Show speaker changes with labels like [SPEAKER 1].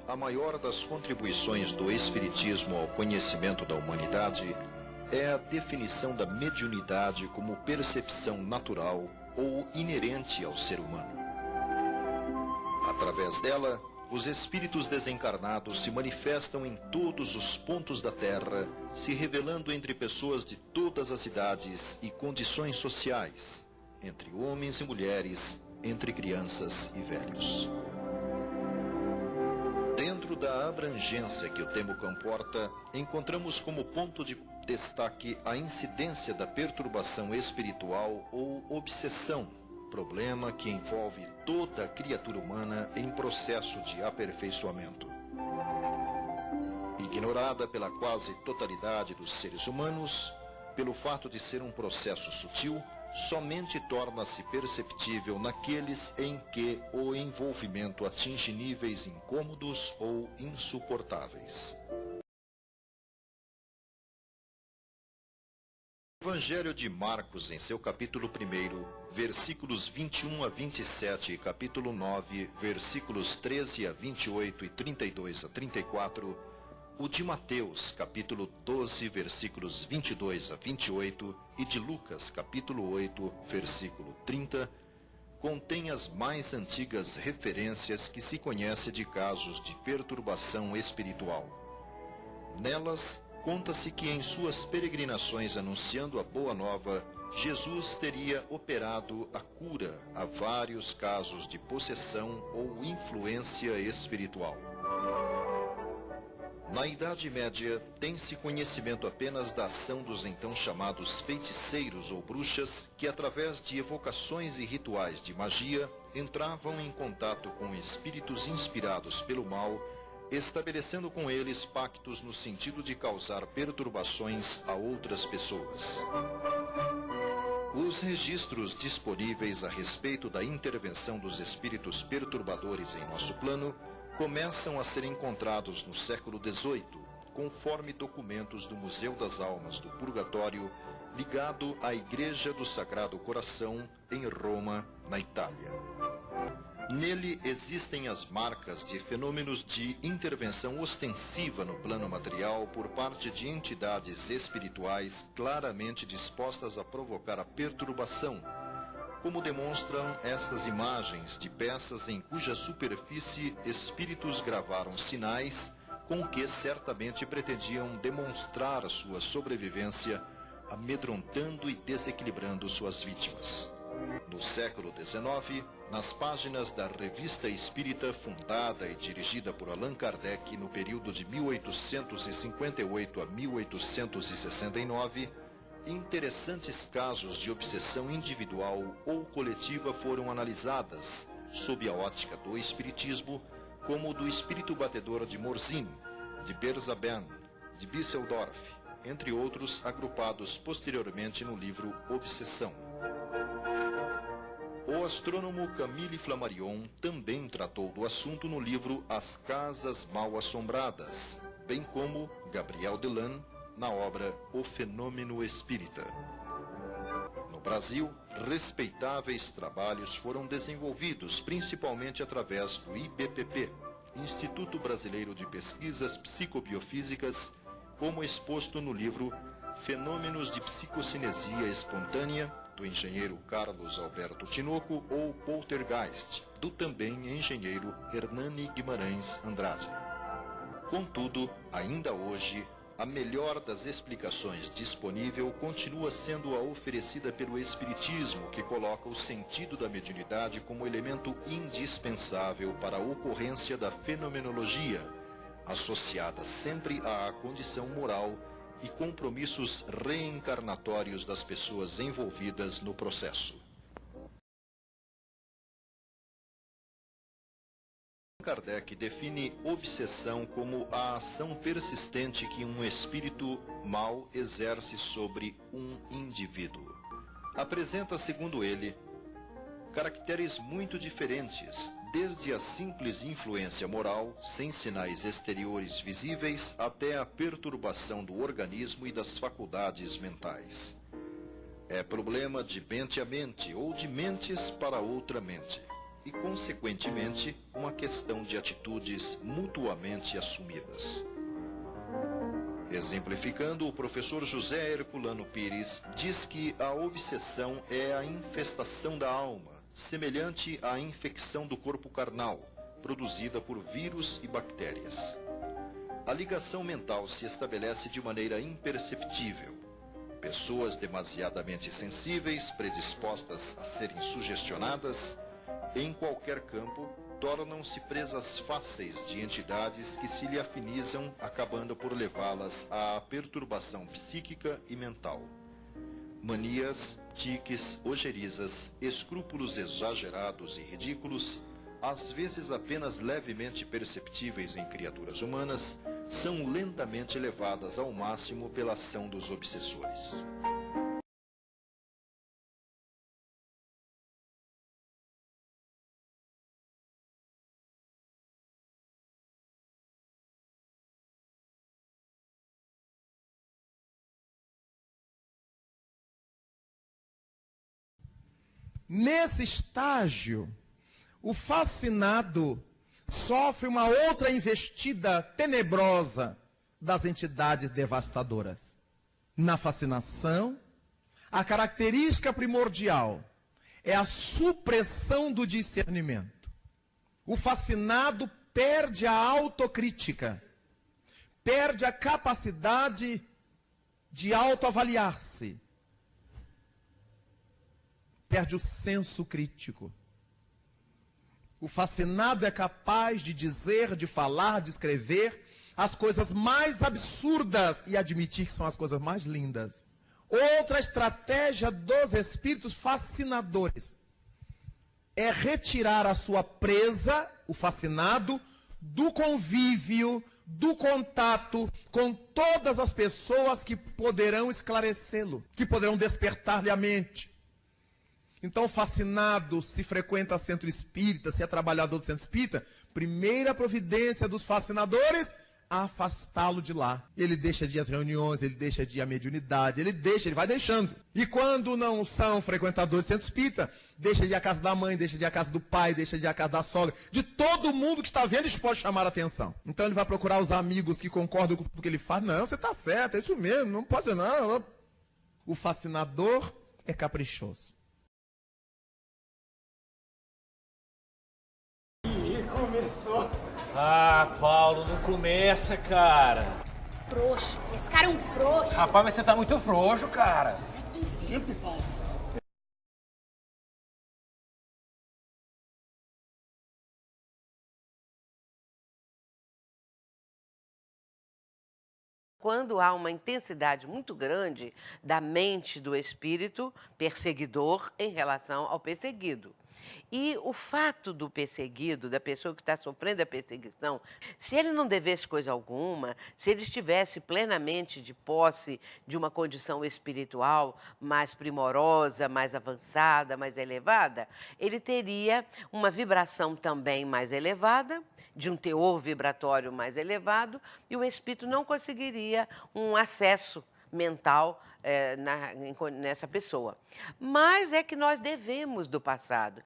[SPEAKER 1] a maior das contribuições do Espiritismo ao conhecimento da humanidade é a definição da mediunidade como percepção natural ou inerente ao ser humano. Através dela, os espíritos desencarnados se manifestam em todos os pontos da Terra, se revelando entre pessoas de todas as idades e condições sociais, entre homens e mulheres, entre crianças e velhos. Dentro da abrangência que o tema comporta, encontramos como ponto de destaque a incidência da perturbação espiritual ou obsessão, problema que envolve toda a criatura humana em processo de aperfeiçoamento. Ignorada pela quase totalidade dos seres humanos, pelo fato de ser um processo sutil, somente torna-se perceptível naqueles em que o envolvimento atinge níveis incômodos ou insuportáveis. O Evangelho de Marcos, em seu capítulo 1, versículos 21 a 27 e capítulo 9, versículos 13 a 28 e 32 a 34, o de Mateus, capítulo 12, versículos 22 a 28, e de Lucas, capítulo 8, versículo 30, contém as mais antigas referências que se conhece de casos de perturbação espiritual. Nelas, conta-se que em suas peregrinações anunciando a Boa Nova, Jesus teria operado a cura a vários casos de possessão ou influência espiritual. Na Idade Média, tem-se conhecimento apenas da ação dos então chamados feiticeiros ou bruxas, que através de evocações e rituais de magia, entravam em contato com espíritos inspirados pelo mal, estabelecendo com eles pactos no sentido de causar perturbações a outras pessoas. Os registros disponíveis a respeito da intervenção dos espíritos perturbadores em nosso plano começam a ser encontrados no século XVIII, conforme documentos do Museu das Almas do Purgatório, ligado à Igreja do Sagrado Coração, em Roma, na Itália. Nele existem as marcas de fenômenos de intervenção ostensiva no plano material por parte de entidades espirituais claramente dispostas a provocar a perturbação, como demonstram estas imagens de peças em cuja superfície espíritos gravaram sinais com que certamente pretendiam demonstrar a sua sobrevivência, amedrontando e desequilibrando suas vítimas. No século XIX, nas páginas da Revista Espírita, fundada e dirigida por Allan Kardec no período de 1858 a 1869, interessantes casos de obsessão individual ou coletiva foram analisadas, sob a ótica do Espiritismo, como o do espírito batedor de Morzine, de Berzabern, de Bisseldorf, entre outros agrupados posteriormente no livro Obsessão. O astrônomo Camille Flammarion também tratou do assunto no livro As Casas Mal Assombradas, bem como Gabriel Delan, na obra O Fenômeno Espírita. No Brasil, respeitáveis trabalhos foram desenvolvidos, principalmente através do IBPP, Instituto Brasileiro de Pesquisas Psicobiofísicas, como exposto no livro Fenômenos de Psicocinesia Espontânea, do engenheiro Carlos Alberto Tinoco, ou Poltergeist, do também engenheiro Hernani Guimarães Andrade. Contudo, ainda hoje, a melhor das explicações disponível continua sendo a oferecida pelo Espiritismo, que coloca o sentido da mediunidade como elemento indispensável para a ocorrência da fenomenologia, associada sempre à condição moral e compromissos reencarnatórios das pessoas envolvidas no processo. Kardec define obsessão como a ação persistente que um espírito mau exerce sobre um indivíduo. Apresenta, segundo ele, caracteres muito diferentes, desde a simples influência moral, sem sinais exteriores visíveis, até a perturbação do organismo e das faculdades mentais. É problema de mente a mente ou de mentes para outra mente. e, consequentemente, uma questão de atitudes mutuamente assumidas. Exemplificando, o professor José Herculano Pires diz que a obsessão é a infestação da alma, semelhante à infecção do corpo carnal, produzida por vírus e bactérias. A ligação mental se estabelece de maneira imperceptível. Pessoas demasiadamente sensíveis, predispostas a serem sugestionadas, em qualquer campo, tornam-se presas fáceis de entidades que se lhe afinizam, acabando por levá-las à perturbação psíquica e mental. Manias, tiques, ojerizas, escrúpulos exagerados e ridículos, às vezes apenas levemente perceptíveis em criaturas humanas, são lentamente levadas ao máximo pela ação dos obsessores.
[SPEAKER 2] Nesse estágio, o fascinado sofre uma outra investida tenebrosa das entidades devastadoras. Na fascinação, a característica primordial é a supressão do discernimento. O fascinado perde a autocrítica, perde a capacidade de autoavaliar-se, perde o senso crítico. O fascinado é capaz de dizer, de falar, de escrever as coisas mais absurdas e admitir que são as coisas mais lindas. Outra estratégia dos espíritos fascinadores é retirar a sua presa, o fascinado, do convívio, do contato com todas as pessoas que poderão esclarecê-lo, que poderão despertar-lhe a mente. Então, o fascinado, se frequenta centro espírita, se é trabalhador do centro espírita, primeira providência dos fascinadores, afastá-lo de lá. Ele deixa de ir às reuniões, ele deixa de ir à mediunidade, ele vai deixando. E quando não são frequentadores do centro espírita, deixa de ir à casa da mãe, deixa de ir à casa do pai, deixa de ir à casa da sogra. De todo mundo que está vendo, isso pode chamar a atenção. Então ele vai procurar os amigos que concordam com o que ele faz. Não, você está certo, é isso mesmo, não pode ser não. O fascinador é caprichoso.
[SPEAKER 3] Começou.
[SPEAKER 4] Ah, Paulo, não começa, cara.
[SPEAKER 5] Frouxo. Esse cara é um frouxo.
[SPEAKER 4] Rapaz, mas você tá muito frouxo, cara.
[SPEAKER 3] Tem tempo, Paulo.
[SPEAKER 6] Quando há uma intensidade muito grande da mente do espírito perseguidor em relação ao perseguido. E o fato do perseguido, da pessoa que está sofrendo a perseguição, se ele não devesse coisa alguma, se ele estivesse plenamente de posse de uma condição espiritual mais primorosa, mais avançada, mais elevada, ele teria uma vibração também mais elevada, de um teor vibratório mais elevado, e o espírito não conseguiria um acesso mental nessa pessoa. Mas é que nós devemos do passado.